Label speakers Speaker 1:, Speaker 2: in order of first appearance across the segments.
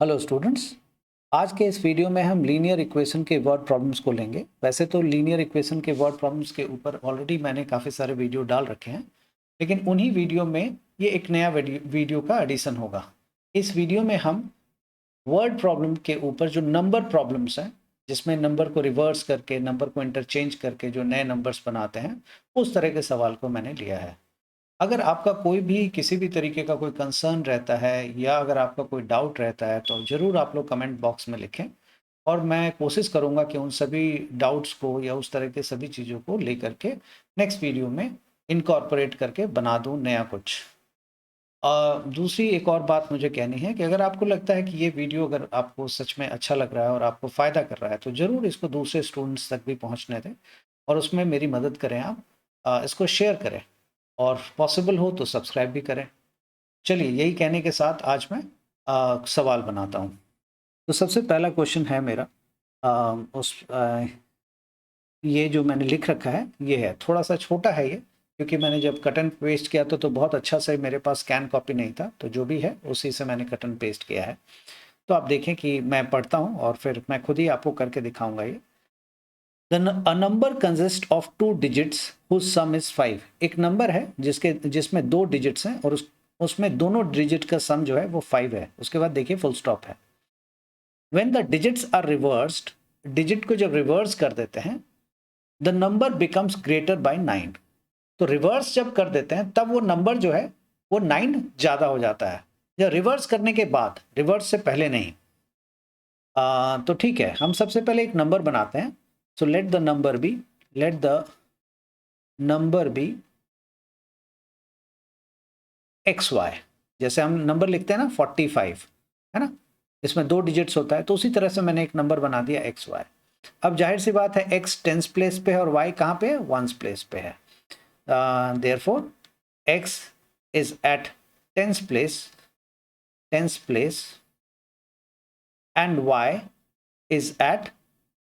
Speaker 1: Hello students. आज के इस वीडियो में हम लीनियर इक्वेशन के वर्ड प्रॉब्लम्स को लेंगे। वैसे तो लीनियर इक्वेशन के वर्ड प्रॉब्लम्स के ऊपर ऑलरेडी मैंने काफ़ी सारे वीडियो डाल रखे हैं, लेकिन उन्हीं वीडियो में ये एक नया वीडियो का एडिशन होगा। इस वीडियो में हम वर्ड प्रॉब्लम के ऊपर जो नंबर प्रॉब्लम्स हैं, जिसमें नंबर को रिवर्स करके, नंबर को इंटरचेंज करके जो नए नंबर्स बनाते हैं, उस तरह के सवाल को मैंने लिया है। अगर आपका कोई भी किसी भी तरीके का कोई कंसर्न रहता है या अगर आपका कोई डाउट रहता है तो ज़रूर आप लोग कमेंट बॉक्स में लिखें और मैं कोशिश करूंगा कि उन सभी डाउट्स को या उस तरह के सभी चीज़ों को लेकर के नेक्स्ट वीडियो में इनकॉर्पोरेट करके बना दूं नया कुछ। दूसरी एक और बात मुझे कहनी है कि अगर आपको लगता है कि ये वीडियो अगर आपको सच में अच्छा लग रहा है और आपको फ़ायदा कर रहा है तो ज़रूर इसको दूसरे स्टूडेंट्स तक भी पहुँचने दें और उसमें मेरी मदद करें। आप इसको शेयर करें और पॉसिबल हो तो सब्सक्राइब भी करें। चलिए, यही कहने के साथ आज मैं सवाल बनाता हूँ। तो सबसे पहला क्वेश्चन है मेरा, ये जो मैंने लिख रखा है ये है, थोड़ा सा छोटा है ये, क्योंकि मैंने जब कट एंड पेस्ट किया तो बहुत अच्छा से मेरे पास स्कैन कॉपी नहीं था, तो जो भी है उसी से मैंने कट एंड पेस्ट किया है। तो आप देखें कि मैं पढ़ता हूँ और फिर मैं खुद ही आपको करके दिखाऊंगा ये। A number consists of two digits whose sum is 5। एक नंबर है जिसमें दो डिजिट्स हैं और उसमें दोनों डिजिट का सम जो है वो 5 है। उसके बाद देखिए फुल स्टॉप है। When the digits are reversed, digit को जब रिवर्स कर देते हैं, the number becomes greater by 9। तो रिवर्स जब कर देते हैं तब वो नंबर जो है वो 9 ज्यादा हो जाता है, या रिवर्स करने के बाद, रिवर्स से पहले नहीं। तो ठीक है, हम सबसे पहले एक नंबर बनाते हैं। So let the number be X Y. जैसे हम नंबर लिखते हैं ना 45, है ना, इसमें दो डिजिट्स होता है, तो उसी तरह से मैंने एक नंबर बना दिया एक्स वाई। अब जाहिर सी बात है एक्स टेंस प्लेस पे है और वाई कहाँ पे है, वंस प्लेस पे है। Therefore X is at tens place and Y is at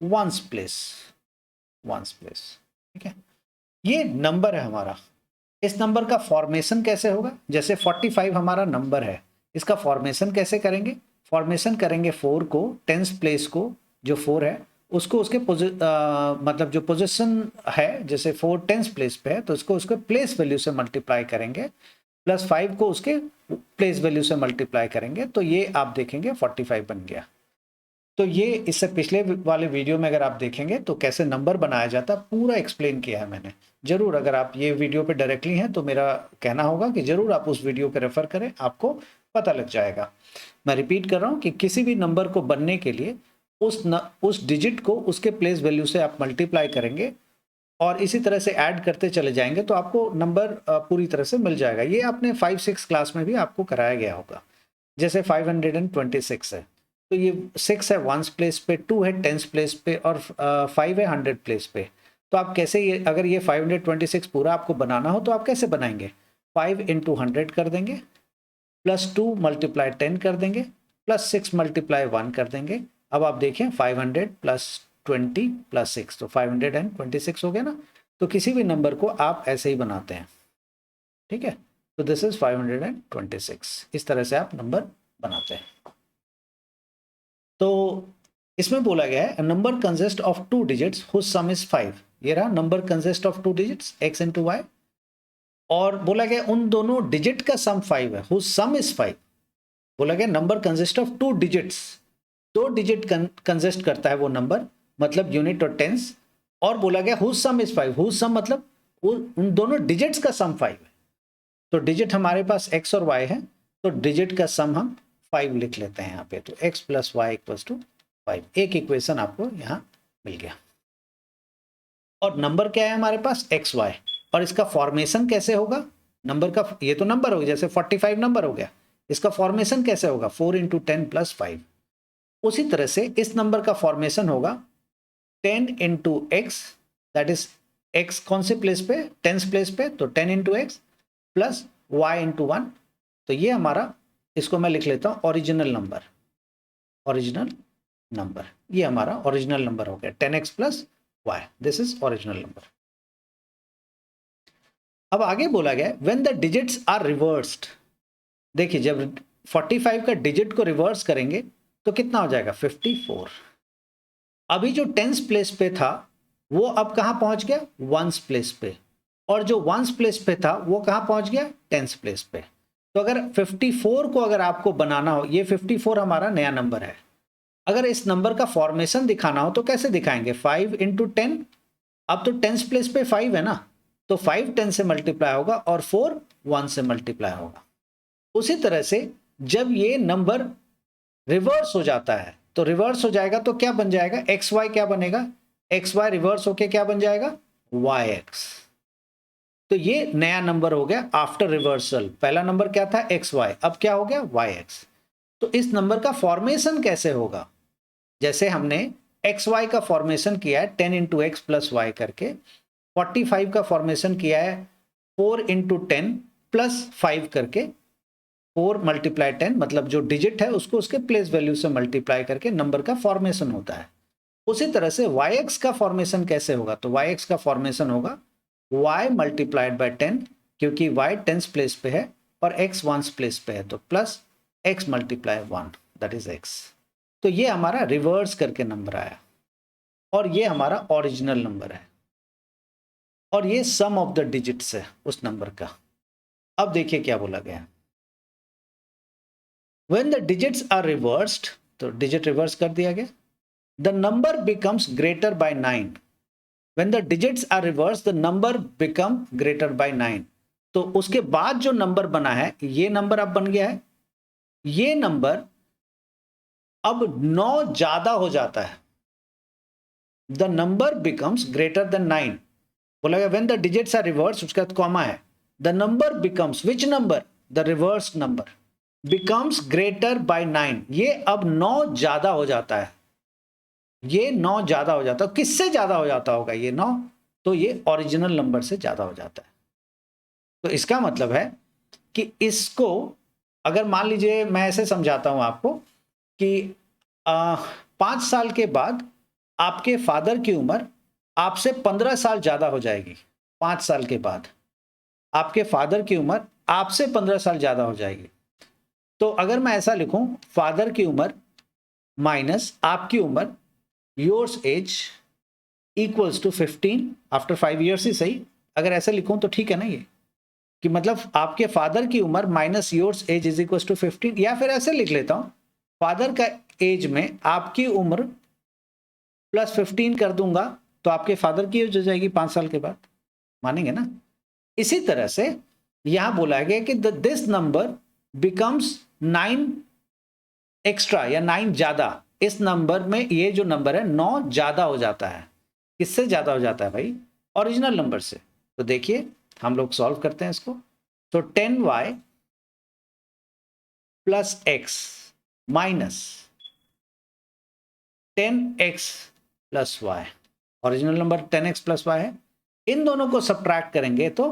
Speaker 1: ones place. ठीक है, ये नंबर है हमारा। इस नंबर का फॉर्मेशन कैसे होगा? जैसे 45 हमारा नंबर है, इसका फॉर्मेशन कैसे करेंगे? फॉर्मेशन करेंगे 4 को, टेंस प्लेस को, जो 4 है उसको उसके मतलब जो पोजीशन है, जैसे 4 टेंस प्लेस पे है तो इसको उसके प्लेस वैल्यू से मल्टीप्लाई करेंगे, प्लस 5 को उसके प्लेस वैल्यू से मल्टीप्लाई करेंगे, तो ये आप देखेंगे 45 बन गया। तो ये इससे पिछले वाले वीडियो में अगर आप देखेंगे तो कैसे नंबर बनाया जाता है पूरा एक्सप्लेन किया है मैंने। जरूर अगर आप ये वीडियो पे डायरेक्टली हैं तो मेरा कहना होगा कि जरूर आप उस वीडियो पे रेफर करें, आपको पता लग जाएगा। मैं रिपीट कर रहा हूँ कि किसी भी नंबर को बनने के लिए उस डिजिट को उसके प्लेस वैल्यू से आप मल्टीप्लाई करेंगे और इसी तरह से ऐड करते चले जाएंगे तो आपको नंबर पूरी तरह से मिल जाएगा। ये आपने 5-6 क्लास में भी आपको कराया गया होगा। जैसे 526 है तो ये 6 है वंस प्लेस पे, 2 है टेंस प्लेस पे और 5 है 100 प्लेस पे। तो आप कैसे, ये अगर ये 526 पूरा आपको बनाना हो तो आप कैसे बनाएंगे? 5 इंटू 100 कर देंगे, प्लस 2 मल्टीप्लाई 10 कर देंगे, प्लस 6 मल्टीप्लाई 1 कर देंगे। अब आप देखें 500 प्लस 20 प्लस 6 तो 526 हो गया ना। तो किसी भी नंबर को आप ऐसे ही बनाते हैं, ठीक है। तो दिस इज 526, इस तरह से आप नंबर बनाते हैं। तो इसमें बोला गया है number consist of two digits whose sum is 5। ये रहा number consist of two digits x into Y, और बोला गया उन दोनों डिजिट का सम 5 है, हुज सम इज 5। बोला गया number consist of two digits, दो डिजिट कंसिस्ट करता है वो नंबर, मतलब यूनिट और टेंस। और बोला गया whose sum is 5, whose sum मतलब उन दोनों डिजिट्स का सम 5 है। तो डिजिट हमारे पास x और y है, तो डिजिट का सम हम 5 लिख लेते हैं यहाँ पे। तो x plus Y equals to 5। एक इक्वेशन आपको यहाँ मिल गया। और नंबर क्या है हमारे पास, एक्स वाई। और इसका फॉर्मेशन कैसे होगा नंबर का? ये तो नंबर हो गया, जैसे 45 नंबर हो गया, इसका फॉर्मेशन कैसे होगा? 4 इंटू 10 प्लस 5। उसी तरह से इस नंबर का फॉर्मेशन होगा 10 into X, that is X कौन से प्लेस पे, टेंस प्लेस पे, तो 10 into X plus Y into 1। तो ये हमारा, इसको मैं लिख लेता हूं ओरिजिनल नंबर, ये हमारा ओरिजिनल नंबर हो गया 10x plus Y, this is original number. अब आगे बोला गया when the digits are reversed. देखिए जब 45 का डिजिट को रिवर्स करेंगे तो कितना हो जाएगा 54। अभी जो टेंस प्लेस पे था वो अब कहाँ पहुंच गया वंस प्लेस पे, और जो वंस प्लेस पे था वो कहाँ पहुंच गया टेंस प्लेस पे। तो अगर 54 को अगर आपको बनाना हो, ये 54 हमारा नया नंबर है, अगर इस नंबर का फॉर्मेशन दिखाना हो तो कैसे दिखाएंगे 5 इंटू 10। अब तो टेंस प्लेस पे 5 है ना, तो 5 10 से मल्टीप्लाई होगा और 4 1 से मल्टीप्लाई होगा। उसी तरह से जब ये नंबर रिवर्स हो जाता है तो रिवर्स हो जाएगा तो क्या बन जाएगा एक्स वाई, क्या बनेगा एक्स वाई रिवर्स होके क्या बन जाएगा वाई एक्स। तो ये नया नंबर हो गया आफ्टर रिवर्सल। पहला नंबर क्या था एक्स वाई, अब क्या हो गया वाई एक्स। तो इस नंबर का फॉर्मेशन कैसे होगा, जैसे हमने एक्स वाई का फॉर्मेशन किया है 10 इंटू एक्स प्लस वाई करके, 45 का फॉर्मेशन किया है 4 इंटू 10 प्लस 5 करके, 4 मल्टीप्लाई 10 मतलब जो डिजिट है उसको उसके प्लेस वैल्यू से मल्टीप्लाई करके नंबर का फॉर्मेशन होता है। उसी तरह से वाई एक्स का फॉर्मेशन कैसे होगा, तो वाई एक्स का फॉर्मेशन होगा y मल्टीप्लाइड बाय 10, क्योंकि y टेंस प्लेस पे है और x वंस प्लेस पे है, तो plus x multiply 1 that is x। तो ये हमारा रिवर्स करके नंबर आया और ये हमारा ओरिजिनल नंबर है और ये सम ऑफ द डिजिट्स है उस नंबर का। अब देखिए क्या बोला गया, when the digits are reversed, तो डिजिट रिवर्स कर दिया गया, the number becomes greater by 9। When the digits are reversed, the number become greater by 9। तो उसके बाद जो नंबर बना है, ये नंबर अब बन गया है, ये नंबर अब 9 ज्यादा हो जाता है। The number becomes greater than 9 बोला गया, when the digits are reversed, उसके बाद कॉमा है, the number becomes which number the reverse number becomes greater by 9। ये अब 9 ज्यादा हो जाता है, ये 9 ज्यादा हो जाता है। किससे ज्यादा हो जाता होगा ये 9, तो ये ओरिजिनल नंबर से ज्यादा हो जाता है। तो इसका मतलब है कि इसको अगर मान लीजिए मैं ऐसे समझाता हूं आपको कि 5 साल के बाद आपके फादर की उम्र आपसे 15 साल ज्यादा हो जाएगी। 5 साल के बाद आपके फादर की उम्र आपसे 15 साल ज्यादा हो जाएगी। तो अगर मैं ऐसा लिखूं फादर की उम्र माइनस आपकी उम्र, yours age equals to 15 after 5 years ही सही, अगर ऐसा लिखूं तो ठीक है ना, ये कि मतलब आपके फादर की उम्र minus yours age is equal to 15, या फिर ऐसे लिख लेता हूं फादर का एज में आपकी उम्र प्लस 15 कर दूंगा तो आपके फादर की एज हो जाएगी 5 साल के बाद, मानेंगे ना। इसी तरह से यहां बोला गया कि दिस नंबर बिकम्स 9 एक्स्ट्रा या 9 ज्यादा। इस नंबर में ये जो नंबर है 9 ज्यादा हो जाता है। किससे ज्यादा हो जाता है भाई, ओरिजिनल नंबर से। तो देखिए हम लोग सॉल्व करते हैं इसको, तो 10y plus X minus 10x plus Y, original number 10x plus Y है, इन दोनों को सब्ट्रैक्ट करेंगे तो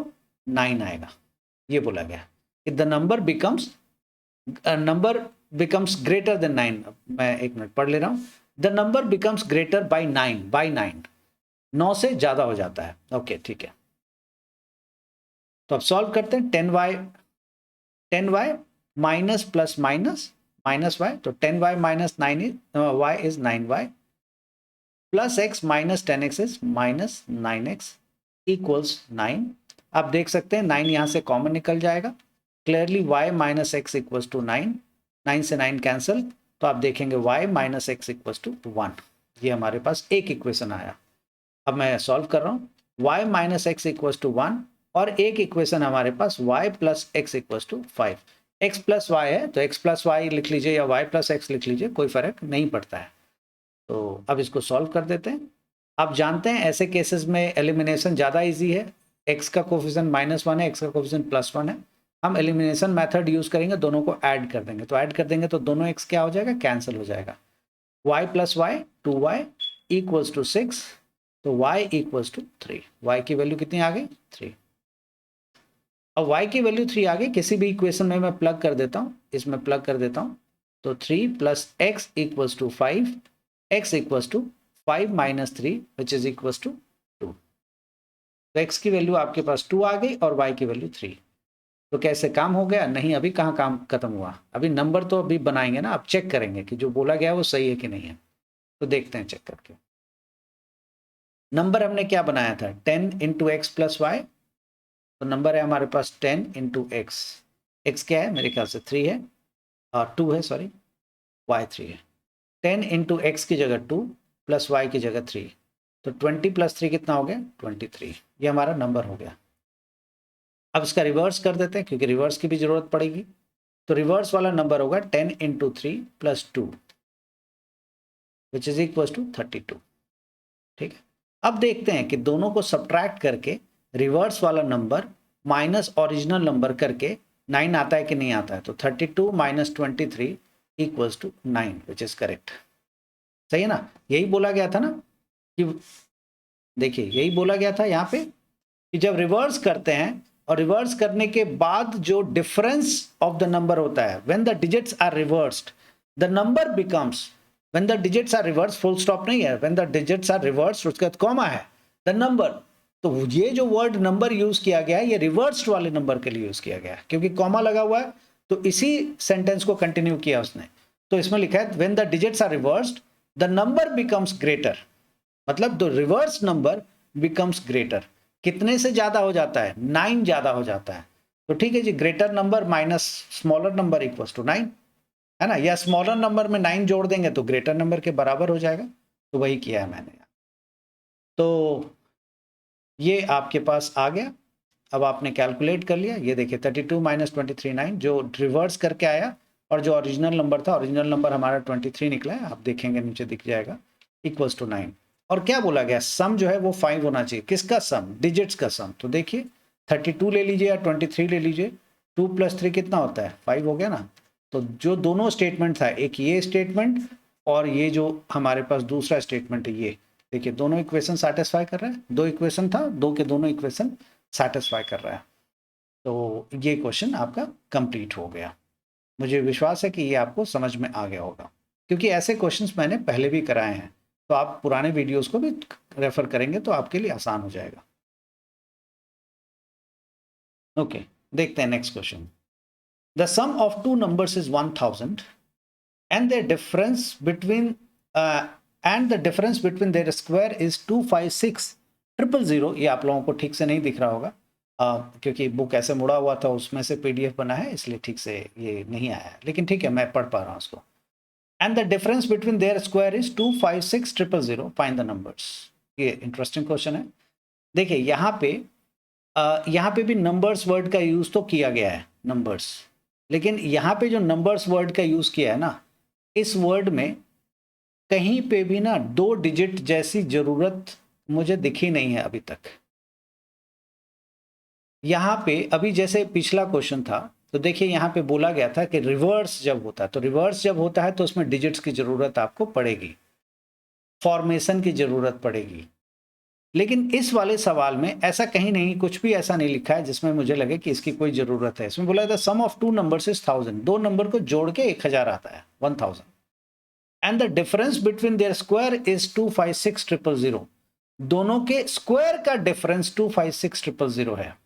Speaker 1: 9 आएगा। ये बोला गया कि the number becomes greater than 9। मैं एक मिनट पढ़ ले रहा हूं, the number becomes greater by 9 9 से ज्यादा हो जाता है। ओके ठीक है, तो अब सॉल्व करते हैं। 10y minus plus minus minus y, तो 10y minus 9 y is 9y plus x minus 10x is minus 9x equals 9। आप देख सकते हैं 9 यहां से कॉमन निकल जाएगा, clearly y minus X equals to 9, 9 से 9 कैंसिल, तो आप देखेंगे y minus X equals to 1। ये हमारे पास एक इक्वेशन आया। अब मैं सॉल्व कर रहा हूँ, y minus X equals to 1 और एक इक्वेशन हमारे पास y plus X equals to 5। x plus Y है तो x प्लस वाई लिख लीजिए या y प्लस एक्स लिख लीजिए, कोई फर्क नहीं पड़ता है। तो अब इसको सॉल्व कर देते हैं। आप जानते हैं ऐसे केसेस में एलिमिनेशन ज़्यादा इजी है, x का कोफिशिएंट -1 है, x का कोफिशिएंट +1 है, हम एलिमिनेशन मेथड यूज करेंगे, दोनों को ऐड कर देंगे, तो ऐड कर देंगे तो दोनों x क्या हो जाएगा कैंसिल हो जाएगा, y plus Y 2y equals to 6, तो y इक्वल्स टू 3। y की वैल्यू कितनी आ गई 3। अब y की वैल्यू 3 आ गई, किसी भी इक्वेशन में मैं प्लग कर देता हूँ, इसमें प्लग कर देता हूँ, तो 3 plus X equals to 5, x equals to 5 minus 3 which is equals to 2। तो x की वैल्यू आपके पास 2 आ गई और y की वैल्यू 3। तो कैसे काम हो गया? नहीं, अभी कहाँ काम खत्म हुआ, अभी नंबर तो अभी बनाएंगे ना, आप चेक करेंगे कि जो बोला गया है वो सही है कि नहीं है। तो देखते हैं चेक करके। नंबर हमने क्या बनाया था? 10 इंटू एक्स प्लस वाई। तो नंबर है हमारे पास 10 इंटू एक्स। एक्स क्या है? मेरे ख्याल से 3 है और 2 है, सॉरी, वाई 3 है। 10 इंटू एक्स की जगह 2 प्लस वाई की जगह 3, तो 20 प्लस 3 कितना हो गया? 23। ये हमारा नंबर हो गया। अब इसका रिवर्स कर देते हैं क्योंकि रिवर्स की भी जरूरत पड़ेगी। तो रिवर्स वाला नंबर होगा 10 into 3 plus 2 which is equal to 32। ठीक है, अब देखते हैं कि दोनों को सब्ट्रैक्ट करके रिवर्स वाला नंबर माइनस ओरिजिनल नंबर करके 9 आता है कि नहीं आता है। तो 32 minus 23 equals to 9 which is correct. सही है ना? यही बोला गया था ना कि, देखिए यही बोला गया था यहाँ पे कि जब रिवर्स करते हैं और रिवर्स करने के बाद जो डिफरेंस ऑफ द नंबर होता है, when the digits are reversed the number becomes, when the digits are reverse, full stop नहीं है, when the digits are reversed उसके बाद कॉमा है, द नंबर। तो ये जो वर्ड नंबर यूज किया गया है ये रिवर्स्ड वाले नंबर के लिए यूज किया गया है क्योंकि कॉमा लगा हुआ है, तो इसी सेंटेंस को कंटिन्यू किया उसने। तो इसमें लिखा है when the digits are reversed the number becomes greater, मतलब the reverse number becomes greater. कितने से ज्यादा हो जाता है? 9 ज्यादा हो जाता है। तो ठीक है जी, greater number minus smaller number equals to 9, है ना? या स्मॉलर नंबर में 9 जोड़ देंगे तो ग्रेटर नंबर के बराबर हो जाएगा। तो वही किया है मैंने। तो ये आपके पास आ गया। अब आपने कैलकुलेट कर लिया, ये देखिए 32 माइनस 23 9, जो रिवर्स करके आया और जो ओरिजिनल नंबर था, ओरिजिनल नंबर हमारा 23 निकला है, आप देखेंगे नीचे दिख जाएगा, इक्वल्स टू 9। और क्या बोला गया? सम जो है वो 5 होना चाहिए। किसका सम? डिजिट्स का सम। तो देखिए 32 ले लीजिए या 23 ले लीजिए, 2 प्लस 3 कितना होता है? 5 हो गया ना। तो जो दोनों स्टेटमेंट था, एक ये स्टेटमेंट और ये जो हमारे पास दूसरा स्टेटमेंट है, ये देखिए दोनों इक्वेशन सेटिस्फाई कर रहा है। दो इक्वेशन था, दो के दोनों इक्वेशन सेटिस्फाई कर रहा है। तो ये क्वेश्चन आपका कंप्लीट हो गया। मुझे विश्वास है कि ये आपको समझ में आ गया होगा क्योंकि ऐसे क्वेश्चंस मैंने पहले भी कराए हैं। तो आप पुराने वीडियोस को भी रेफर करेंगे तो आपके लिए आसान हो जाएगा। ओके, देखते हैं next question. The sum of two numbers is 1000 and the difference between their square is 256000। ये आप लोगों को ठीक से नहीं दिख रहा होगा क्योंकि बुक ऐसे मुड़ा हुआ था, उसमें से पीडीएफ बना है, इसलिए ठीक से ये नहीं आया है, लेकिन ठीक है मैं पढ़ पा रहा हूँ उसको। And the difference between their square is 256000, find the numbers. ये इंटरेस्टिंग क्वेश्चन है। देखिए यहाँ पे भी नंबर्स वर्ड का यूज तो किया गया है, नंबर्स, लेकिन यहाँ पे जो नंबर्स वर्ड का यूज किया है ना, इस वर्ड में कहीं पे भी ना 2 डिजिट जैसी जरूरत मुझे दिखी नहीं है अभी तक। यहाँ पे अभी जैसे पिछला क्वेश्चन था, तो देखिए यहाँ पे बोला गया था कि रिवर्स जब होता है, तो रिवर्स जब होता है तो उसमें डिजिट्स की जरूरत आपको पड़ेगी, फॉर्मेशन की जरूरत पड़ेगी। लेकिन इस वाले सवाल में ऐसा कहीं नहीं, कुछ भी ऐसा नहीं लिखा है जिसमें मुझे लगे कि इसकी कोई जरूरत है। इसमें बोला था सम ऑफ टू नंबर्स इज 1000, दो नंबर को जोड़ के 1000 आता है, 1000, and the difference between their square is 256000। दोनों के स्क्वायर का डिफरेंस 256000 है।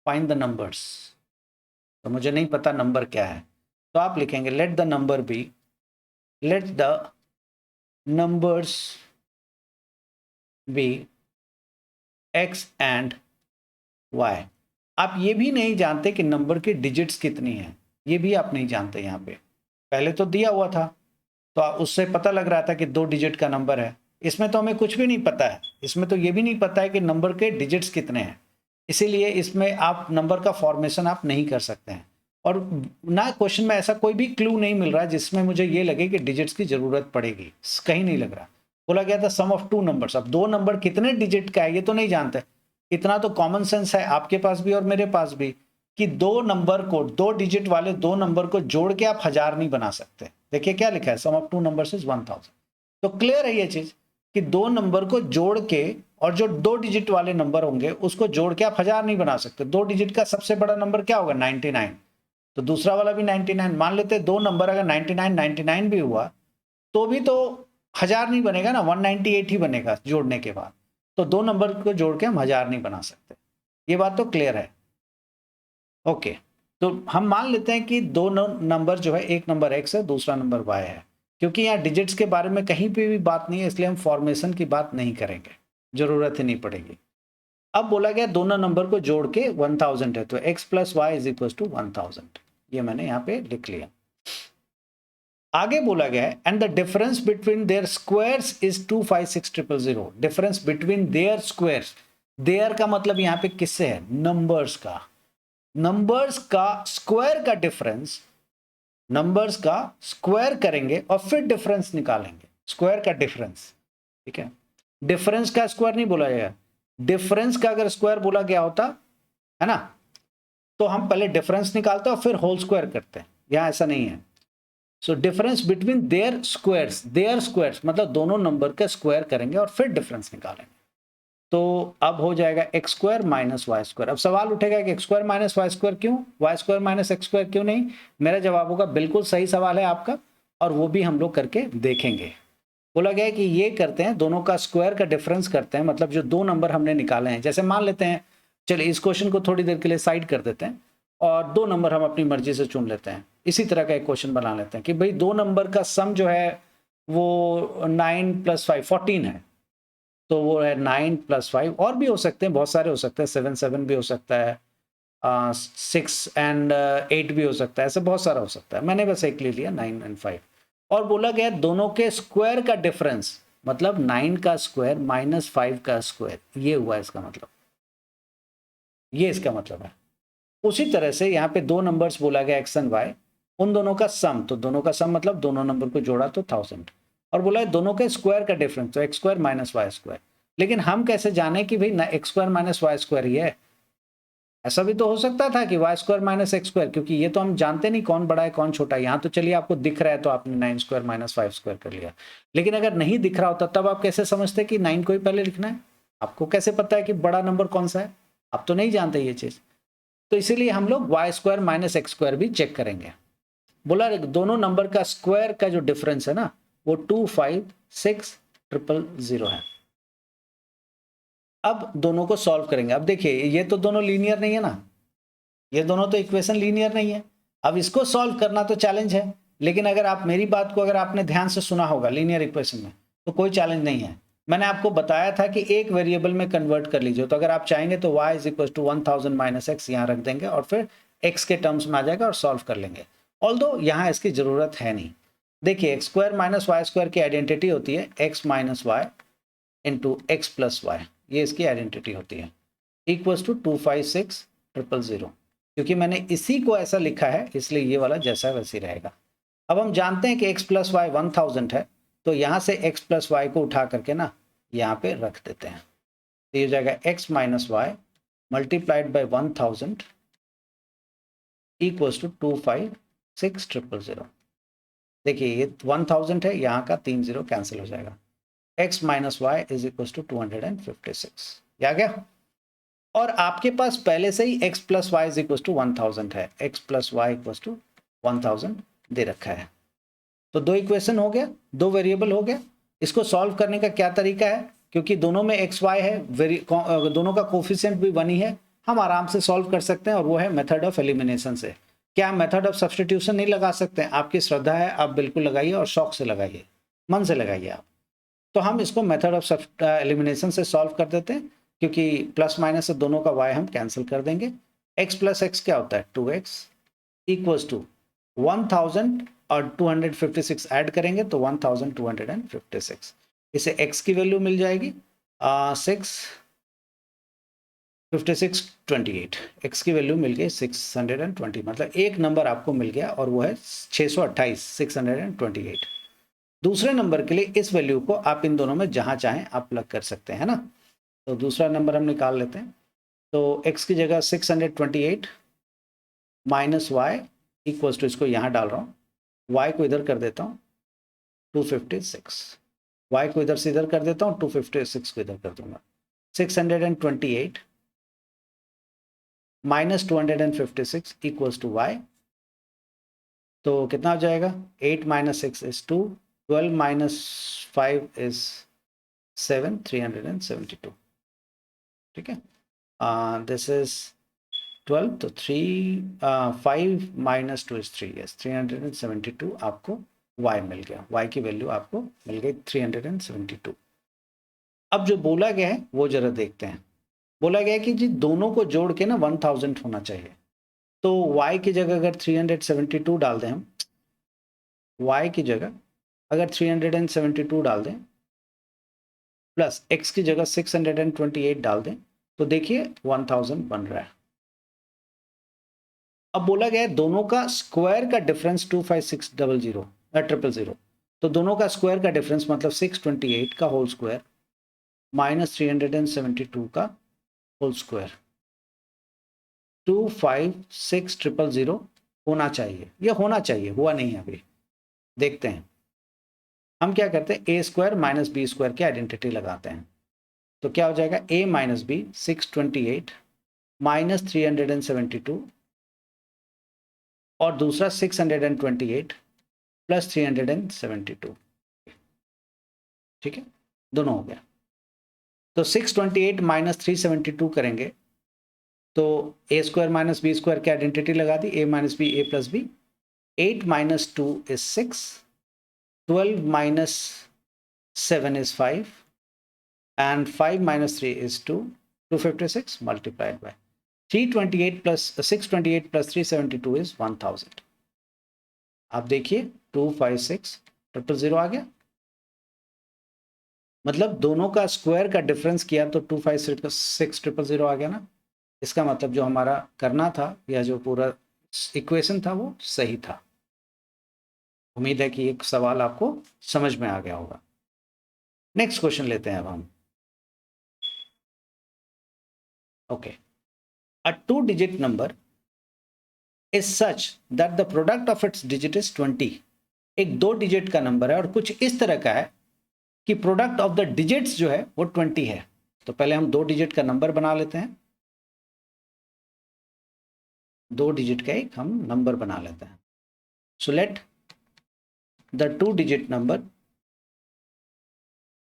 Speaker 1: Find the numbers. तो मुझे नहीं पता नंबर क्या है, तो आप लिखेंगे let the number be, let the numbers be x and y। आप ये भी नहीं जानते कि नंबर की डिजिट्स कितनी है, ये भी आप नहीं जानते। यहाँ पे पहले तो दिया हुआ था तो उससे पता लग रहा था कि 2 डिजिट का नंबर है। इसमें तो हमें कुछ भी नहीं पता है, इसमें तो ये भी नहीं पता है कि नंबर के डिजिट्स कितने हैं, इसीलिए इसमें आप नंबर का फॉर्मेशन आप नहीं कर सकते हैं। और ना क्वेश्चन में ऐसा कोई भी क्लू नहीं मिल रहा है जिसमें मुझे ये लगे कि डिजिट्स की जरूरत पड़ेगी, कहीं नहीं लग रहा। बोला गया था सम ऑफ टू नंबर्स, अब 2 नंबर कितने डिजिट का है ये तो नहीं जानते। इतना तो कॉमन सेंस है आपके पास भी और मेरे पास भी कि 2 नंबर को, 2 डिजिट वाले 2 नंबर को जोड़ के आप 1000 नहीं बना सकते। देखिए क्या लिखा है, सम ऑफ टू नंबर्स इज 1000। तो क्लियर है ये चीज कि 2 नंबर को जोड़ के और जो 2 डिजिट वाले नंबर होंगे उसको जोड़ के आप 1000 नहीं बना सकते। 2 डिजिट का सबसे बड़ा नंबर क्या होगा? 99। तो दूसरा वाला भी 99। मान लेते 2 नंबर अगर 99 99 भी हुआ तो भी तो 1000 नहीं बनेगा ना, 198 ही बनेगा जोड़ने के बाद। तो 2 नंबर को जोड़ के हम 1000 नहीं बना सकते। ये बात तो क्लियर है। ओके, तो हम मान लेते हैं कि दो नंबर जो है, एक नंबर x है, दूसरा नंबर y है। क्योंकि यहाँ डिजिट्स के बारे में कहीं पे भी बात नहीं है, इसलिए हम फॉर्मेशन की बात नहीं करेंगे, जरूरत ही नहीं पड़ेगी। अब बोला गया दोनों नंबर को जोड़ के 1000 है, तो x plus Y is equal to 1000। ये मैंने यहाँ पे लिख लिया। आगे बोला गया है and the difference between their squares is 256000। Difference between their squares, their का मतलब यहाँ पे किससे है? नंबर्स का। नंबर्स का स्क्वायर का डिफरेंस, नंबर्स का स्क्वायर करेंगे और फिर डिफरेंस निकालेंगे। स्क्वायर का डिफरेंस, ठीक है। डिफरेंस का स्क्वायर नहीं बोला जाएगा, डिफरेंस का अगर स्क्वायर बोला गया होता है ना, तो हम पहले डिफरेंस निकालते हैं और फिर होल स्क्वायर करते हैं। यहां ऐसा नहीं है। So difference between their squares मतलब दोनों नंबर का स्क्वायर करेंगे और फिर डिफरेंस निकालेंगे। तो अब हो जाएगा X square minus Y square. अब सवाल उठेगा कि X square minus Y square क्यों, Y square minus X square क्यों नहीं? मेरा जवाब होगा बिल्कुल सही सवाल है आपका, और वो भी हम लोग करके देखेंगे। बोला गया है कि ये करते हैं, दोनों का स्क्वायर का डिफरेंस करते हैं, मतलब जो दो नंबर हमने निकाले हैं, जैसे मान लेते हैं, चलिए इस क्वेश्चन को थोड़ी देर के लिए साइड कर देते हैं और दो नंबर हम अपनी मर्जी से चुन लेते हैं। इसी तरह का एक क्वेश्चन बना लेते हैं कि भाई दो नंबर का सम जो है वो 9 + 5 14 है, तो वो है 9 + 5। और भी हो सकते हैं, बहुत सारे हो सकते हैं, 7 7 भी हो सकता है, 6 एंड 8 भी हो सकता है, ऐसे बहुत सारा हो सकता है। मैंने बस एक ले लिया 9 एंड 5। और बोला गया दोनों के स्क्वायर का डिफरेंस, मतलब 9 का स्क्वायर माइनस 5 का स्क्वायर, ये हुआ इसका मतलब, ये इसका मतलब है। उसी तरह से यहाँ पे दो नंबर्स बोला गया एक्स एंड वाई, उन दोनों का सम, तो दोनों का सम मतलब दोनों नंबर को जोड़ा तो 1000। और बोला है दोनों के स्क्वायर का डिफरेंस, तो X square minus Y square. लेकिन हम कैसे जाने कि भाई X square minus Y square ही है? ऐसा भी तो हो सकता था कि Y square minus X square, क्योंकि ये तो हम जानते नहीं कौन बड़ा है कौन छोटा है। यहाँ तो चलिए आपको दिख रहा है तो आपने 9 स्क्वायर माइनस 5 स्क्वायर कर लिया। लेकिन अगर नहीं दिख रहा होता तब आप कैसे समझते कि 9 को ही पहले लिखना है? आपको कैसे पता है कि बड़ा नंबर कौन सा है? आप तो नहीं जानते ये चीज। तो इसीलिए हम लोग Y square minus X square भी चेक करेंगे। बोला दोनों नंबर का स्क्वायर का जो डिफरेंस है ना, वो 256000 है। अब दोनों को सॉल्व करेंगे। अब देखिए ये तो दोनों लीनियर नहीं है ना, ये दोनों तो इक्वेशन लीनियर नहीं है। अब इसको सॉल्व करना तो चैलेंज है, लेकिन अगर आप मेरी बात को अगर आपने ध्यान से सुना होगा लीनियर इक्वेशन में, तो कोई चैलेंज नहीं है। मैंने आपको बताया था कि एक वेरिएबल में कन्वर्ट कर लीजिए, तो अगर आप चाहेंगे तो y is equal to 1000 minus X यहाँ रख देंगे और फिर x के टर्म्स में आ जाएगा और सॉल्व कर लेंगे। ऑल्दो यहाँ इसकी जरूरत है नहीं। देखिए X square minus Y square की आइडेंटिटी होती है x minus Y into X plus Y, ये इसकी आइडेंटिटी होती है, इक्वल्स टू 256000। क्योंकि मैंने इसी को ऐसा लिखा है इसलिए ये वाला जैसा वैसे रहेगा। अब हम जानते हैं कि x प्लस वाई 1000 है, तो यहाँ से x प्लस वाई को उठा करके ना यहाँ पे रख देते हैं, तो ये हो जाएगा x minus Y multiplied by 1000 equals to 256000। देखिए ये 1000 है, यहाँ का 3 0 कैंसिल हो जाएगा। x minus Y is equals to 256। आ गया। और आपके पास पहले से ही x plus Y is equal to 1000 है, x plus Y equal to 1000 दे रखा है। तो दो इक्वेशन हो गया, दो वेरिएबल हो गया। इसको सॉल्व करने का क्या तरीका है, क्योंकि दोनों में एक्स वाई है, दोनों का कोफिशिएंट भी 1 ही है, हम आराम से सॉल्व कर सकते हैं, और वो है मेथड ऑफ एलिमिनेशन से। क्या मेथड ऑफ सब्सटीट्यूशन नहीं लगा सकते हैं? आपकी श्रद्धा है, आप बिल्कुल लगाइए और शौक से लगाइए, मन से लगाइए आप। तो हम इसको मेथड ऑफ एलिमिनेशन से सॉल्व कर देते हैं, क्योंकि प्लस माइनस से दोनों का y हम कैंसिल कर देंगे। x प्लस एक्स क्या होता है 2x इक्वल्स टू 1000 और 256 ऐड करेंगे तो 1256। इसे x की वैल्यू मिल जाएगी 65628, x की वैल्यू मिल गई 620, मतलब एक नंबर आपको मिल गया और वो है 628 628। दूसरे नंबर के लिए इस वैल्यू को आप इन दोनों में जहां चाहें आप प्लग कर सकते हैं ना। तो दूसरा नंबर हम निकाल लेते हैं। तो x की जगह 628 माइनस वाई इक्वल्स टू, इसको यहाँ डाल रहा हूँ, y को इधर कर देता हूँ 256, y को इधर से इधर कर देता हूँ 256 को इधर कर दूंगा। 628 माइनस 256 इक्वल्स टू y, तो कितना हो जाएगा 8 माइनस 6 इज 2, 12 माइनस 5 इज 7, 372। ठीक है, दिस इज 12, तो 5 माइनस 2 इज 3, यस 372 आपको y मिल गया, y की वैल्यू आपको मिल गई 372। अब जो बोला गया है वो जरा देखते हैं। बोला गया है कि जी दोनों को जोड़ के ना 1000 होना चाहिए, तो y की जगह अगर 372 डाल दें हम, y की जगह अगर 372 डाल दें प्लस x की जगह 628 डाल दें, तो देखिए 1000 बन रहा है। अब बोला गया है दोनों का स्क्वायर का डिफरेंस 25600 000, तो दोनों का स्क्वायर का डिफरेंस मतलब 628 का होल स्क्वायर माइनस 372 का होल स्क्वायर 25600 होना चाहिए, ये होना चाहिए, हुआ नहीं है अभी। देखते हैं हम क्या करते हैं, ए स्क्वायर माइनस बी स्क्वायर की आइडेंटिटी लगाते हैं, तो क्या हो जाएगा a माइनस बी 628 माइनस 372 और दूसरा 628 प्लस 372, ठीक है, दोनों हो गया। तो 628 माइनस 372 करेंगे तो A square minus B square की आइडेंटिटी लगा दी, a minus B a plus B, 8 minus 2 is 6, 12 minus 7 is 5 and 5 minus 3 is 2, 256 multiplied by 328 plus 628 plus 372 is 1000। आप देखिए 25600 आ गया, मतलब दोनों का स्क्वायर का डिफरेंस किया तो 25600 आ गया ना। इसका मतलब जो हमारा करना था या जो पूरा इक्वेशन था वो सही था। उम्मीद है कि एक सवाल आपको समझ में आ गया होगा। नेक्स्ट क्वेश्चन लेते हैं अब हम। Okay, a 2-digit number is such that the product of its digit is 20। एक 2 डिजिट का नंबर है और कुछ इस तरह का है कि प्रोडक्ट ऑफ द डिजिट्स जो है वो 20 है। तो पहले हम 2 डिजिट का नंबर बना लेते हैं, 2 डिजिट का एक हम नंबर बना लेते हैं। So let the 2-digit number,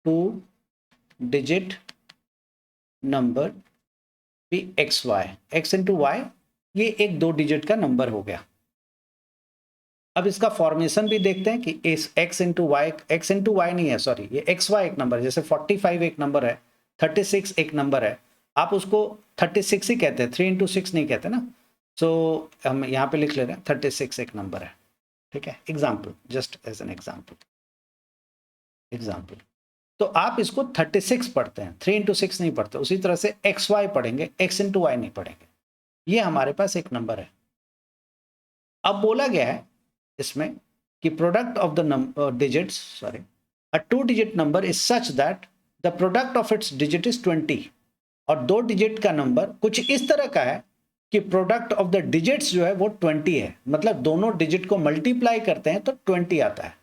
Speaker 1: 2-digit number भी X Y, X into Y, ये एक 2 डिजिट का नंबर हो गया। अब इसका फॉर्मेशन भी देखते हैं कि इस X into Y, X into Y नहीं है सॉरी, ये एक्स वाई एक नंबर, जैसे 45 एक नंबर है, 36 एक नंबर है, आप उसको 36 ही कहते हैं, 3 इंटू 6 नहीं कहते ना। सो हम यहाँ पे लिख ले रहे हैं 36 एक नंबर है, ठीक है। Example, just as an example, तो आप इसको 36 पढ़ते हैं, 3 इंटू 6 नहीं पढ़ते। उसी तरह से एक्स वाई पढ़ेंगे, एक्स इंटू वाई नहीं पढ़ेंगे। ये हमारे पास एक नंबर है। अब बोला गया है इसमें कि product of the digits, sorry, a 2-digit number is such that the product of its digit is 20। और 2 डिजिट का नंबर कुछ इस तरह का है कि प्रोडक्ट ऑफ द डिजिट्स जो है वो 20 है, मतलब दोनों डिजिट को मल्टीप्लाई करते हैं तो 20 आता है।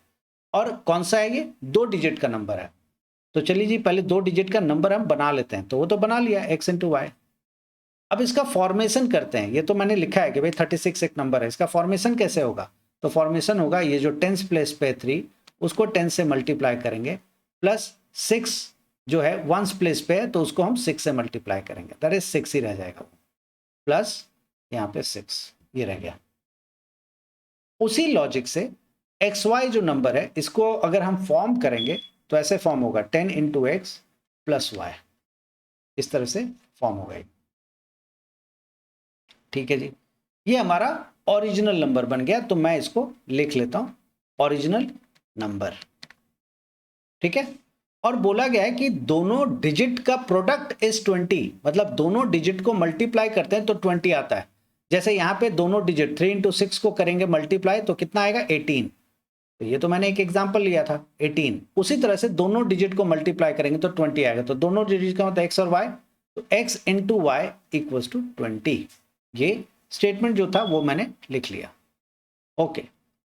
Speaker 1: और कौन सा है ये, 2 डिजिट का नंबर है। तो चलिए जी पहले 2 डिजिट का नंबर हम बना लेते हैं, तो वो तो बना लिया एक्स इंटू वाई। अब इसका फॉर्मेशन करते हैं। ये तो मैंने लिखा है कि भाई 36 एक नंबर है, इसका फॉर्मेशन कैसे होगा, तो फॉर्मेशन होगा ये जो टेंस प्लेस पे 3 उसको 10 से मल्टीप्लाई करेंगे, प्लस 6 जो है वंस प्लेस पे है तो उसको हम 6 से मल्टीप्लाई करेंगे, दैट इज 6 ही रह जाएगा, प्लस यहाँ पे 6 ये रह गया। उसी लॉजिक से एक्स वाई जो नंबर है इसको अगर हम फॉर्म करेंगे तो ऐसे फॉर्म होगा 10 इंटू एक्स प्लस वाई, इस तरह से फॉर्म होगा, ठीक है जी। ये हमारा ओरिजिनल नंबर बन गया, तो मैं इसको लिख लेता हूं ओरिजिनल नंबर, ठीक है। और बोला गया है कि दोनों डिजिट का प्रोडक्ट इज 20, मतलब दोनों डिजिट को मल्टीप्लाई करते हैं तो 20 आता है। जैसे यहां पे दोनों डिजिट 3 इंटू 6 को करेंगे मल्टीप्लाई तो कितना आएगा 18, तो ये तो मैंने एक एग्जांपल लिया था 18। उसी तरह से दोनों डिजिट को मल्टीप्लाई करेंगे तो 20 आएगा, तो दोनों डिजिट का मतलब एक्स और वाई, तो X into Y equals to 20। ये स्टेटमेंट जो था वो मैंने लिख लिया। ओके,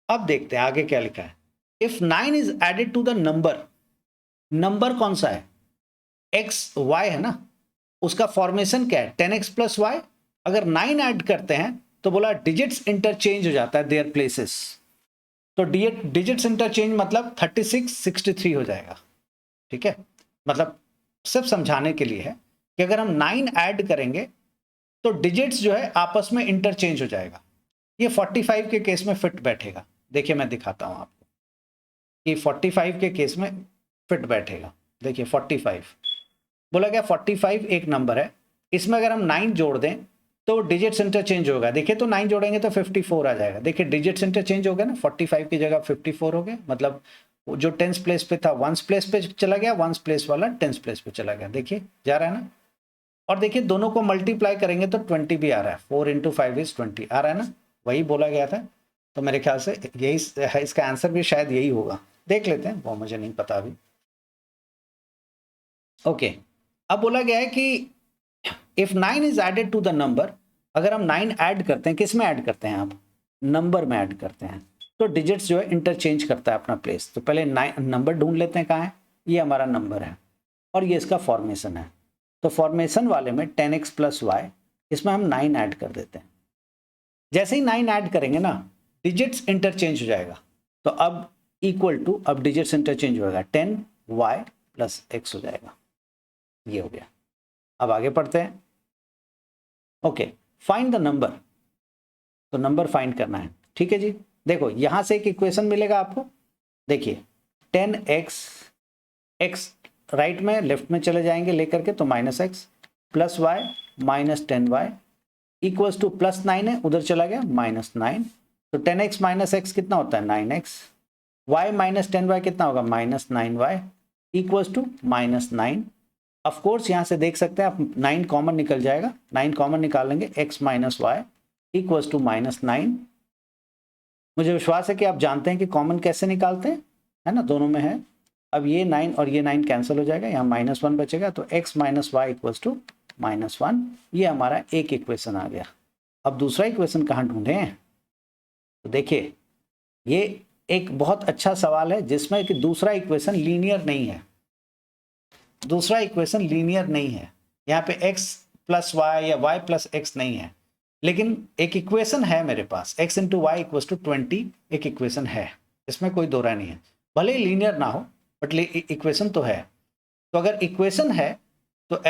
Speaker 1: अब देखते हैं आगे क्या लिखा है। If 9 is added to the number, number कौन सा है, एक्स वाई है ना, उसका फॉर्मेशन क्या है 10x प्लस वाई। अगर 9 ऐड करते हैं तो बोला डिजिट्स इंटरचेंज हो जाता है देयर प्लेसेस, तो डिजिट्स इंटरचेंज मतलब 36 63 हो जाएगा, ठीक है। मतलब सिर्फ समझाने के लिए है कि अगर हम 9 ऐड करेंगे तो डिजिट्स जो है आपस में इंटरचेंज हो जाएगा। ये 45 के केस में फिट बैठेगा। देखिए मैं दिखाता हूं आपको कि 45 के केस में फिट बैठेगा। देखिए 45 बोला गया, 45 एक नंबर है, इसमें अगर हम 9 जोड़ दें तो डिजिट्स इंटरचेंज होगा। देखिए तो 9 जोड़ेंगे तो 54 आ जाएगा। देखिए डिजिट्स इंटरचेंज हो गया ना, 45 की जगह 54 हो गया, मतलब जो टेंस प्लेस पे था वंस प्लेस पे चला गया, वंस प्लेस वाला टेंस प्लेस पे चला गया। देखिए जा रहा है ना। और देखिए दोनों को मल्टीप्लाई करेंगे तो 20 भी आ रहा है, 4 इंटू 5 इज 20 आ रहा है ना, वही बोला गया था। तो मेरे ख्याल से यही इसका आंसर भी शायद यही होगा, देख लेते हैं, वो मुझे नहीं पता अभी। ओके, अब बोला गया है कि if 9 is added to the number, अगर हम 9 ऐड करते हैं, किस में ऐड करते हैं आप, नंबर में ऐड करते हैं, तो डिजिट्स जो है इंटरचेंज करता है अपना प्लेस। तो पहले नंबर ढूंढ लेते हैं, कहाँ है, ये हमारा नंबर है और ये इसका फॉर्मेशन है। तो फॉर्मेशन वाले में 10x प्लस वाई, इसमें हम 9 ऐड कर देते हैं। जैसे ही 9 ऐड करेंगे ना, डिजिट्स इंटरचेंज हो जाएगा। तो अब इक्वल टू, अब डिजिट्स इंटरचेंज होगा, 10y प्लस x हो जाएगा। ये हो गया। अब आगे पढ़ते हैं। ओके, फाइंड द नंबर, तो नंबर फाइंड करना है, ठीक है जी। देखो यहां से एक इक्वेशन मिलेगा आपको। देखिए 10x, x राइट में, लेफ्ट में चले जाएंगे लेकर के, तो minus X plus Y minus 10y equals to plus 9 है, उधर चला गया माइनस 9। तो 10x माइनस एक्स कितना होता है, 9x। y माइनस 10y कितना होगा, minus 9y equals to minus 9। Of course यहाँ से देख सकते हैं आप, 9 कॉमन निकल जाएगा, 9 कॉमन निकालेंगे, x minus y equals to minus 9। मुझे विश्वास है कि आप जानते हैं कि कॉमन कैसे निकालते हैं, है ना, दोनों में है। अब ये 9 और ये 9 कैंसिल हो जाएगा, यहाँ माइनस 1 बचेगा, तो x minus y equals to minus 1। ये हमारा एक इक्वेशन आ गया। अब दूसरा इक्वेशन कहाँ ढूंढें, तो देखिए ये एक बहुत अच्छा सवाल है जिसमें कि दूसरा इक्वेशन लीनियर नहीं है। दूसरा इक्वेशन लीनियर नहीं है, यहाँ पे x प्लस वाई या y प्लस एक्स नहीं है, लेकिन एक इक्वेशन है मेरे पास, x into Y equals to 20, एक इक्वेशन है, इसमें कोई दो राय नहीं है, भले ही लीनियर ना हो बट इक्वेशन तो है। तो अगर इक्वेशन है तो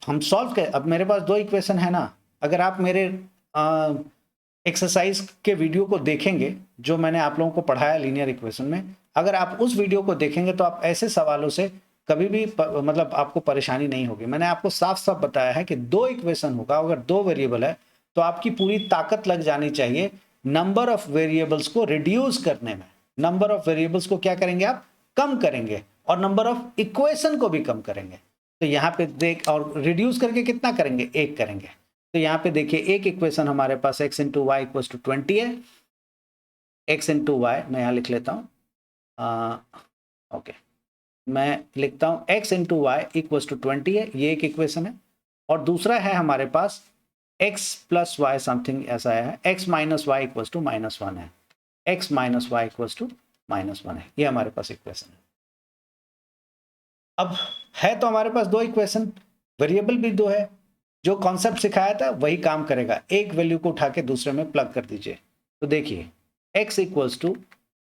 Speaker 1: हम सॉल्व कर, अब मेरे पास दो इक्वेशन है ना। अगर आप मेरे एक्सरसाइज के वीडियो को देखेंगे जो मैंने आप लोगों को पढ़ाया लीनियर इक्वेशन में, अगर आप उस वीडियो को देखेंगे तो आप ऐसे सवालों से कभी भी मतलब आपको परेशानी नहीं होगी। मैंने आपको साफ साफ बताया है कि दो इक्वेशन होगा, अगर दो वेरिएबल है तो आपकी पूरी ताकत लग जानी चाहिए नंबर ऑफ वेरिएबल्स को रिड्यूस करने में। नंबर ऑफ वेरिएबल्स को क्या करेंगे आप, कम करेंगे, और नंबर ऑफ इक्वेशन को भी कम करेंगे। तो यहाँ पे देख, और रिड्यूस करके कितना करेंगे, एक करेंगे। तो यहाँ पे देखिए एक इक्वेशन हमारे पास x into y equal to 20 है। x इंटू वाई मैं यहाँ लिख लेता हूँ, ओके, मैं लिखता हूँ x into y equal to 20 है, ये एक इक्वेशन है। और दूसरा है हमारे पास x प्लस वाई समथिंग ऐसा है, x minus y equal to minus 1 है, x minus y equal to minus 1 है, ये हमारे पास इक्वेशन है। अब है तो हमारे पास दो इक्वेशन, वेरिएबल भी दो है, जो कॉन्सेप्ट सिखाया था वही काम करेगा। एक वैल्यू को उठा के दूसरे में प्लग कर दीजिए। तो देखिए x equals to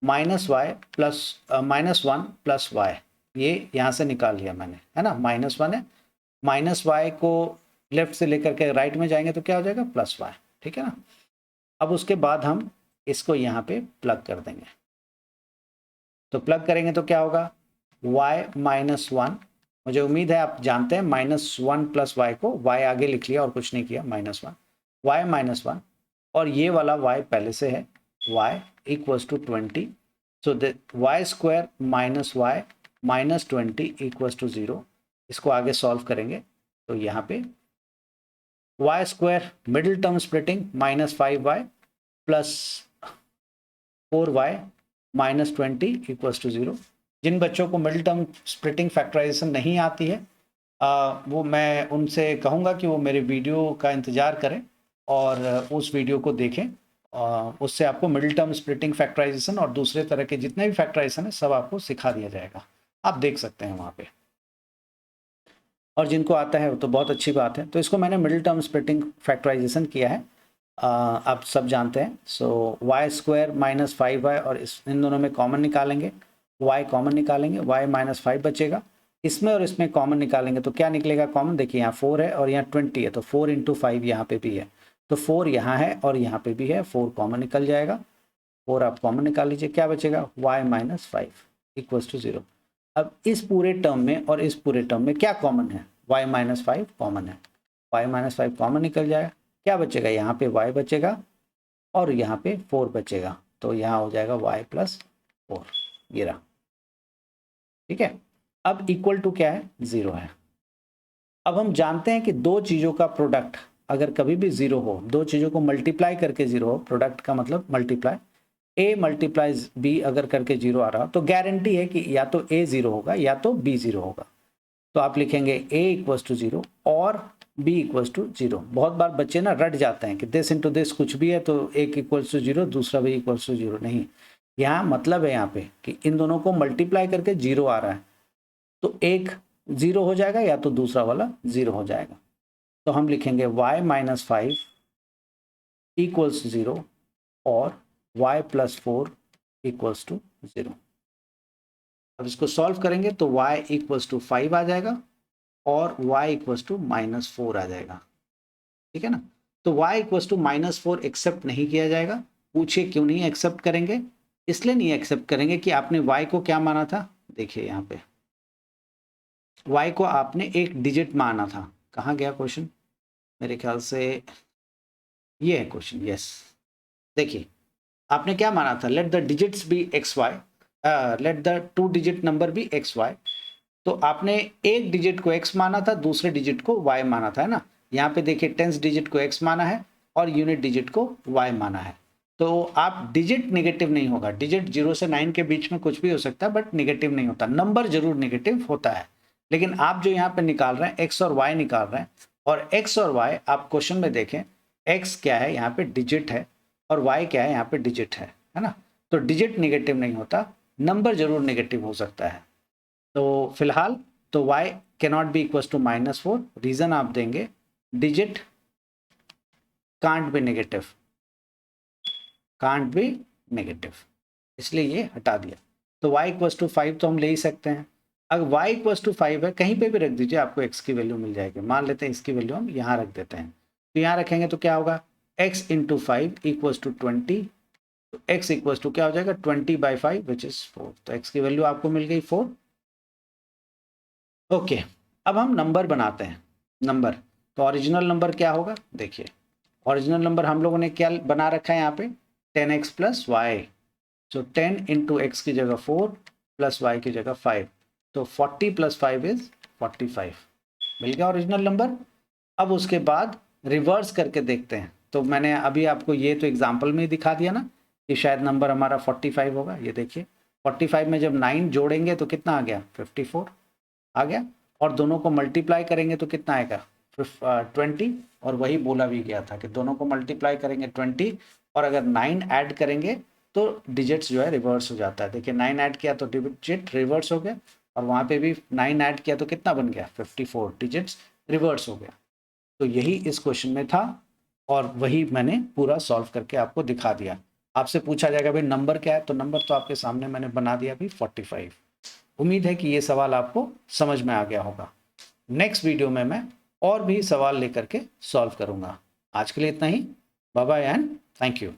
Speaker 1: minus y plus minus 1 plus Y, ये यहाँ से निकाल लिया मैंने, है ना, माइनस 1 है, माइनस वाई को लेफ्ट से लेकर के राइट में जाएंगे तो क्या हो जाएगा, प्लस वाई, ठीक है ना। अब उसके बाद हम इसको यहाँ पे प्लग कर देंगे। तो प्लग करेंगे तो क्या होगा, y माइनस 1, मुझे उम्मीद है आप जानते हैं, माइनस 1 प्लस वाई को y आगे लिख लिया और कुछ नहीं किया, माइनस 1, y माइनस 1, और ये वाला y पहले से है, y equals to 20। So y square minus y minus 20 equals to 0। इसको आगे सॉल्व करेंगे तो यहाँ पे y square middle term splitting minus 5y plus 4y minus 20 equals to 0। जिन बच्चों को मिडिल टर्म स्प्लिटिंग फैक्टराइजेशन नहीं आती है वो मैं उनसे कहूँगा कि वो मेरे वीडियो का इंतज़ार करें और उस वीडियो को देखें। उससे आपको मिडिल टर्म स्प्लिटिंग फैक्टराइजेशन और दूसरे तरह के जितने भी फैक्टराइजेशन है सब आपको सिखा दिया जाएगा, आप देख सकते हैं वहाँ पे। और जिनको आता है वो तो बहुत अच्छी बात है। तो इसको मैंने मिडिल टर्म स्प्लिटिंग फैक्टराइजेशन किया है, आप सब जानते हैं। सो वाई स्क्वायर माइनस 5y और इन दोनों में कॉमन निकालेंगे, y कॉमन निकालेंगे, y माइनस 5 बचेगा, इसमें और इसमें कॉमन निकालेंगे तो क्या निकलेगा कॉमन, देखिए यहाँ 4 है और यहाँ 20 है, तो 4 × 5 यहाँ पे भी है, तो 4 यहाँ है और यहाँ पे भी है, 4 कॉमन निकल जाएगा, 4 आप कॉमन निकाल लीजिए, क्या बचेगा y - 5 = 0। अब इस पूरे टर्म में और इस पूरे टर्म में क्या कॉमन है, y - 5 कॉमन है, y - 5 कॉमन निकल जाएगा, क्या बचेगा यहाँ पे y बचेगा और यहाँ पे 4 बचेगा, तो यहाँ हो जाएगा y + 4, ये रहा, ठीक है। अब इक्वल टू क्या है, 0 है। अब हम जानते हैं कि दो चीज़ों का प्रोडक्ट अगर कभी भी 0 हो, दो चीज़ों को मल्टीप्लाई करके 0 हो, प्रोडक्ट का मतलब मल्टीप्लाई, a × b अगर करके 0 आ रहा तो गारंटी है कि या तो a 0 होगा या तो b 0 होगा। तो आप लिखेंगे a = 0 और b = 0। बहुत बार बच्चे ना रट जाते हैं कि दिस इंटू दिस कुछ भी है तो एक = 0 दूसरा भी = 0, नहीं, यहाँ मतलब है यहाँ पे कि इन दोनों को मल्टीप्लाई करके 0 आ रहा है, तो एक 0 हो जाएगा या तो दूसरा वाला 0 हो जाएगा। तो हम लिखेंगे y - 5 = 0 और y + 4 = 0। अब इसको सॉल्व करेंगे तो y = 5 आ जाएगा और y = -4 आ जाएगा, ठीक है ना। तो y = -4 एक्सेप्ट नहीं किया जाएगा। पूछिए क्यों नहीं एक्सेप्ट करेंगे, इसलिए नहीं एक्सेप्ट करेंगे कि आपने y को क्या माना था, देखिए यहाँ पे y को आपने एक डिजिट माना था। कहाँ गया क्वेश्चन, मेरे ख्याल से ये है क्वेश्चन, यस। देखिए आपने क्या माना था, let the digits be xy, let the 2 digit number be xy। तो आपने एक डिजिट को x माना था, दूसरे डिजिट को y माना था, है ना। यहाँ पे देखिए टेंस डिजिट को x माना है और यूनिट डिजिट को y माना है। तो आप डिजिट नेगेटिव नहीं होगा, डिजिट 0 से 9 के बीच में कुछ भी हो सकता है बट नेगेटिव नहीं होता, नंबर जरूर नेगेटिव होता है। लेकिन आप जो यहाँ पे निकाल रहे हैं x और y निकाल रहे हैं, और x और y आप क्वेश्चन में देखें, x क्या है यहाँ पे डिजिट है और y क्या है यहाँ पे डिजिट है ना। तो डिजिट नेगेटिव नहीं होता, नंबर जरूर नेगेटिव हो सकता है। तो फिलहाल तो y cannot be equal to -4, reason आप देंगे digit can't be negative, can't be negative, इसलिए ये हटा दिया। तो y = 5 तो हम ले ही सकते हैं। अगर y = 5 है, कहीं पे भी रख दीजिए, आपको x की वैल्यू मिल जाएगी। मान लेते हैं इसकी वैल्यू हम यहाँ रख देते हैं, तो यहाँ रखेंगे तो क्या होगा, x × 5 = 20, तो x = क्या हो जाएगा 20/5 विच इज 4। तो x की वैल्यू आपको मिल गई 4। ओके, अब हम नंबर बनाते हैं। नंबर तो ओरिजिनल नंबर क्या होगा, देखिए ओरिजिनल नंबर हम लोगों ने क्या बना रखा है यहाँ पे 10x + y, तो 10 × x की जगह 4 + y की जगह 5, तो 40 + 5 इज 45, मिल गया ओरिजिनल नंबर। अब उसके बाद रिवर्स करके देखते हैं, तो मैंने अभी आपको ये तो एग्जाम्पल में ही दिखा दिया ना कि शायद नंबर हमारा 45 होगा। ये देखिए 45 में जब 9 जोड़ेंगे तो कितना आ गया 54 आ गया, और दोनों को मल्टीप्लाई करेंगे तो कितना आएगा 20, और वही बोला भी गया था कि दोनों को मल्टीप्लाई करेंगे 20, और अगर 9 ऐड करेंगे तो डिजिट्स जो है रिवर्स हो जाता है। देखिए 9 ऐड किया तो डिजिट रिवर्स हो गया, और वहाँ पे भी 9 ऐड किया तो कितना बन गया 54, डिजिट्स रिवर्स हो गया। तो यही इस क्वेश्चन में था और वही मैंने पूरा सॉल्व करके आपको दिखा दिया। आपसे पूछा जाएगा भाई नंबर क्या है, तो नंबर तो आपके सामने मैंने बना दिया अभी 45। उम्मीद है कि ये सवाल आपको समझ में आ गया होगा। नेक्स्ट वीडियो में मैं और भी सवाल लेकर के सॉल्व करूंगा। आज के लिए इतना ही, bye bye and thank you.